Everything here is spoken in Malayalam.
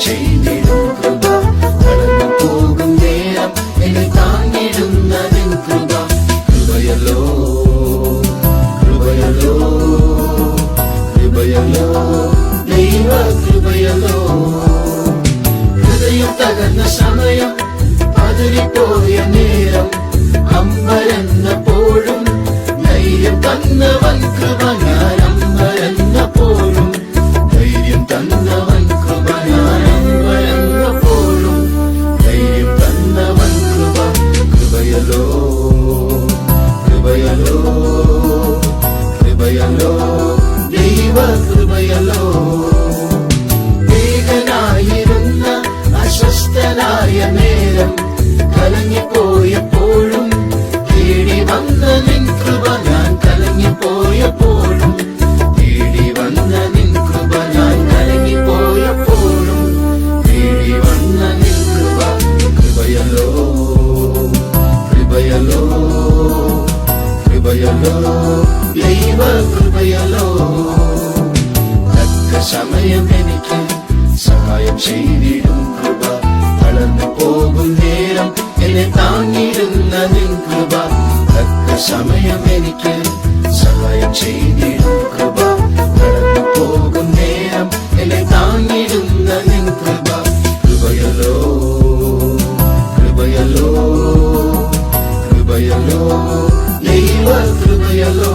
ചെയ്തിടും കൃപ കടന്നു പോകും നേരം എന്നെ താങ്ങിടുന്ന നിൻ കൃപ കൃപയല്ലോ കൃപയല്ലോ കൃപയല്ലോ ദൈവ കൃപയല്ലോ ഹൃദയം തകർന്ന സമയം പതറിപ്പോയ നേരം അമ്പരന്നപ്പോഴും ധൈര്യം തന്നവൻ കൃപ ഞാൻ അമ്പരന്നപ്പോഴും ധൈര്യം തന്നവൻ കൃപ ഞാൻ അമ്പരന്നപ്പോഴും ധൈര്യം തന്നവൻ കൃപ കൃപയല്ലോ കൃപയല്ലോ കൃപയല്ലോ ദൈവ കൃപയല്ലോ ഏകനായിരുന്ന അസ്വസ്ഥനായ നേരം കലങ്ങിപ്പോയപ്പോഴും തേടി വന്ന നിൻ കൃപ ഞാൻ കലങ്ങിപ്പോയപ്പോഴും തേടി വന്ന നിൻ കൃപ ഞാൻ കലങ്ങിപ്പോയപ്പോഴും തേടി വന്ന നിൻ കൃപ കൃപയല്ലോ കൃപയല്ലോ കൃപയല്ലോ ദൈവ കൃപയല്ലോ തക്ക സമയം എനിക്ക് സഹായം ചെയ്തിടും കൃപ തളർന്നു പോകും നേരം എന്നെ താങ്ങിടുന്ന നിൻ കൃപ തക്ക സമയം എനിക്ക് സഹായം ചെയ്തിടും കൃപ തളർന്നു പോകും നേരം എന്നെ താങ്ങിടുന്ന നിൻ കൃപ കൃപയല്ലോ കൃപയല്ലോ കൃപയല്ലോ ദൈവ കൃപയല്ലോ